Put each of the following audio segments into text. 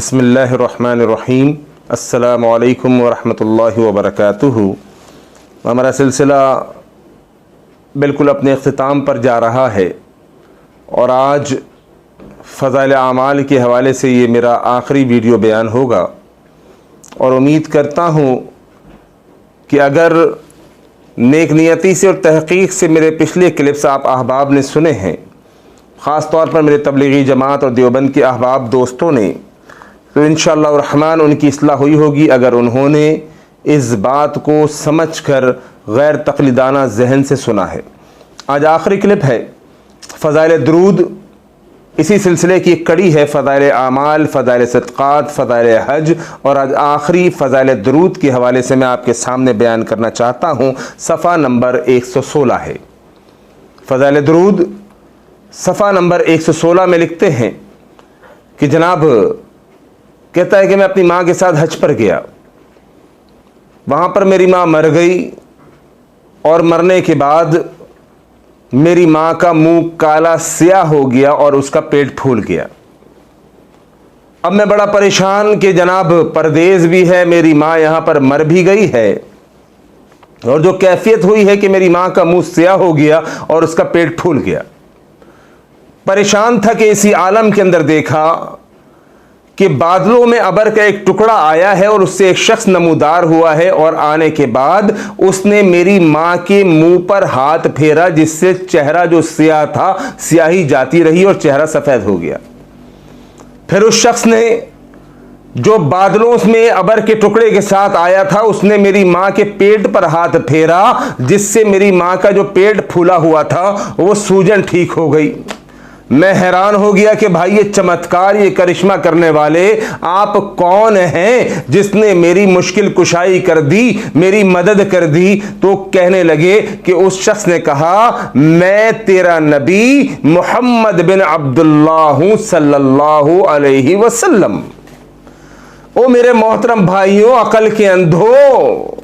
बिस्मिल्लाहिर्रहमानिर्रहीम। अस्सलामु अलैकुम वरहमतुल्लाहि वबरकातुहू। हमारा सिलसिला बिल्कुल अपने इख्तिताम पर जा रहा है और आज फ़ज़ाइल आमाल के हवाले से ये मेरा आखिरी वीडियो बयान होगा और उम्मीद करता हूँ कि अगर नेक नियति से और तहक़ीक़ से मेरे पिछले क्लिप्स आप अहबाब ने सुने हैं, ख़ास तौर पर मेरे तबलीगी जमात और देवबंद के अहबाब दोस्तों ने, तो इंशाअल्लाह रहमान उनकी इस्लाह हुई होगी अगर उन्होंने इस बात को समझकर गैर तक़लीदाना जहन से सुना है। आज आखिरी क्लिप है फ़ज़ाइल दुरूद, इसी सिलसिले की एक कड़ी है फ़ज़ाइल आमाल, फ़ज़ाइल सदक़ात, फ़ज़ाइल हज, और आज आखिरी फ़ज़ाइल दुरूद के हवाले से मैं आपके सामने बयान करना चाहता हूँ। सफ़ा नंबर 116 है। फ़ज़ाइल दुरूद सफ़ा नंबर 116 में लिखते हैं कि जनाब कहता है कि मैं अपनी माँ के साथ हज पर गया, वहाँ पर मेरी माँ मर गई और मरने के बाद मेरी माँ का मुंह काला स्याह हो गया और उसका पेट फूल गया। अब मैं बड़ा परेशान कि जनाब परदेश भी है, मेरी माँ यहाँ पर मर भी गई है और जो कैफियत हुई है कि मेरी माँ का मुंह स्याह हो गया और उसका पेट फूल गया। परेशान था कि इसी आलम के अंदर देखा कि बादलों में अबर का एक टुकड़ा आया है और उससे एक शख्स नमूदार हुआ है और आने के बाद उसने मेरी माँ के मुंह पर हाथ फेरा, जिससे चेहरा जो स्याह था स्याही जाती रही और चेहरा सफेद हो गया। फिर उस शख्स ने जो बादलों में अबर के टुकड़े के साथ आया था, उसने मेरी माँ के पेट पर हाथ फेरा, जिससे मेरी माँ का जो पेट फूला हुआ था वो सूजन ठीक हो गई। मैं हैरान हो गया कि भाई ये चमत्कार, ये करिश्मा करने वाले आप कौन हैं जिसने मेरी मुश्किल कुशाई कर दी, मेरी मदद कर दी। तो कहने लगे कि उस शख्स ने कहा, मैं तेरा नबी मोहम्मद बिन अब्दुल्लाह हूं सल्लल्लाहु अलैहि वसल्लम। ओ मेरे मोहतरम भाइयों, अकल के अंधों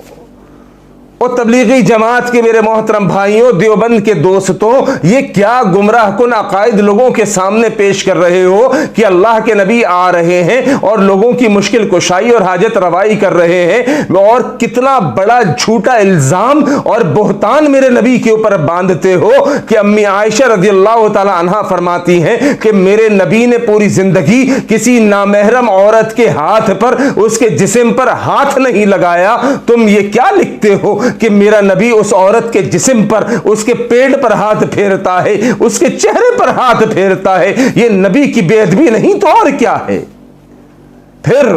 और तबलीगी जमात के मेरे मोहतरम भाइयों, देवबंद के दोस्तों, ये क्या गुमराह कुन अकायद लोगों के सामने पेश कर रहे हो कि अल्लाह के नबी आ रहे हैं और लोगों की मुश्किल कुशाई और हाजत रवाई कर रहे हैं, और कितना बड़ा झूठा इल्जाम और बोहतान मेरे नबी के ऊपर बांधते हो कि अम्मी आयशा रज़ियल्लाहु ताला अन्हा फरमाती हैं कि मेरे नबी ने पूरी जिंदगी किसी नामहरम औरत के हाथ पर, उसके जिस्म पर हाथ नहीं लगाया। तुम ये क्या लिखते हो कि मेरा नबी उस औरत के जिस्म पर, उसके पेट पर हाथ फेरता है, उसके चेहरे पर हाथ फेरता है? ये नबी की बेअदबी नहीं तो और क्या है? फिर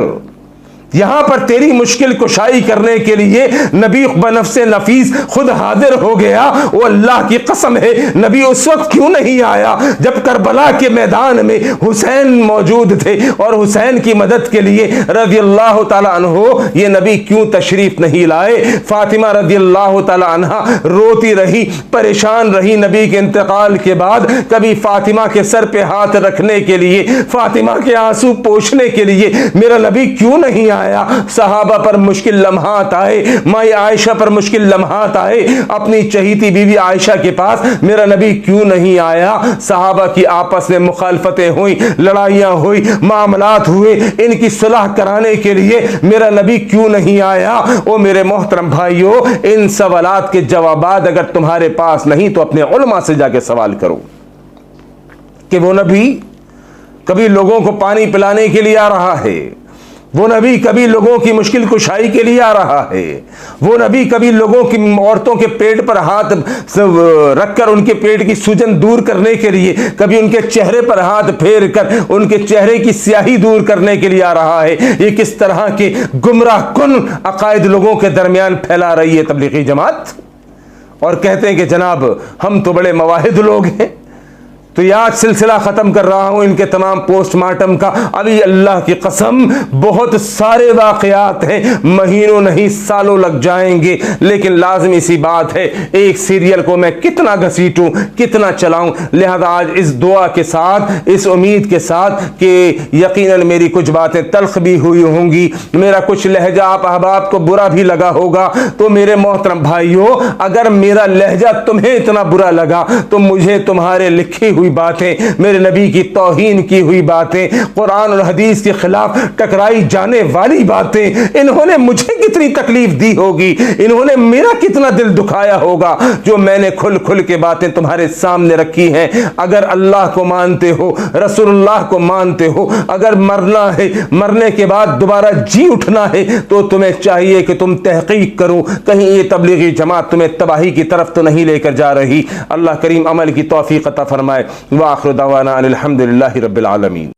यहां पर तेरी मुश्किल कुशाई करने के लिए नबी बनफ़्से नफीस खुद हाजिर हो गया। वो अल्लाह की कसम है, नबी उस वक्त क्यों नहीं आया जब करबला के मैदान में हुसैन मौजूद थे और हुसैन की मदद के लिए रज़ियल्लाहु ताला अन्हो ये नबी क्यों तशरीफ नहीं लाए? फातिमा रज़ियल्लाहु ताला अन्हा रोती रही, परेशान रही नबी के इंतकाल के बाद। कभी फातिमा के सर पे हाथ रखने के लिए, फातिमा के आंसू पोंछने के लिए मेरा नबी क्यों नहीं आया? सहाबा पर मुश्किल लम्हात आए, माई आयशा पर मुश्किल लम्हात आए, अपनी चहीती बीवी आयशा के पास मेरा नबी क्यों नहीं आया? सहाबा की आपस में मुखालफतें हुई, लड़ाइयां हुई, मामलात हुए, इनकी सुलह कराने के लिए मेरा नबी क्यों नहीं आया? ओ मेरे मोहतरम भाइयों, इन सवालात के जवाबात अगर तुम्हारे पास नहीं तो अपने उलमा से जाके सवाल करो कि वो नबी कभी लोगों को पानी पिलाने के लिए आ रहा है, वो नबी कभी लोगों की मुश्किल कुशाई के लिए आ रहा है, वो नबी कभी लोगों की औरतों के पेट पर हाथ रखकर उनके पेट की सूजन दूर करने के लिए, कभी उनके चेहरे पर हाथ फेर कर उनके चेहरे की स्याही दूर करने के लिए आ रहा है। ये किस तरह के गुमराह कुन अकायद लोगों के दरमियान फैला रही है तबलीगी जमात, और कहते हैं कि जनाब हम तो बड़े मवाहिद लोग हैं। तो ये आज सिलसिला ख़त्म कर रहा हूँ इनके तमाम पोस्टमार्टम का। अभी अल्लाह की कसम बहुत सारे वाक़यात हैं, महीनों नहीं सालों लग जाएंगे, लेकिन लाजमी सी बात है एक सीरियल को मैं कितना घसीटूँ, कितना चलाऊँ। लिहाजा आज इस दुआ के साथ, इस उम्मीद के साथ कि यकीनन मेरी कुछ बातें तल्ख भी हुई होंगी, मेरा कुछ लहजा आप अहबाब को बुरा भी लगा होगा, तो मेरे मोहतरम भाइयों, अगर मेरा लहजा तुम्हें इतना बुरा लगा तो मुझे तुम्हारे लिखी हुई बातें, मेरे नबी की तौहीन की हुई बातें, कुरान और हदीस के खिलाफ टकराई जाने वाली बातें, इन्होंने मुझे कितनी तकलीफ दी होगी, इन्होंने मेरा कितना दिल दुखाया होगा, जो मैंने खुल खुल के बातें तुम्हारे सामने रखी हैं। अगर अल्लाह को मानते हो, रसूलुल्लाह को मानते हो, अगर मरना है, मरने के बाद दोबारा जी उठना है, तो तुम्हें चाहिए कि तुम तहकीक करो, कहीं ये तबलीगी जमात तुम्हें तबाही की तरफ तो नहीं लेकर जा रही। अल्लाह करीम अमल की तौफीक अता फरमाए। व आखिर दवाना अनिल हम्दुलिल्लाहि रब्बिल आलमीन।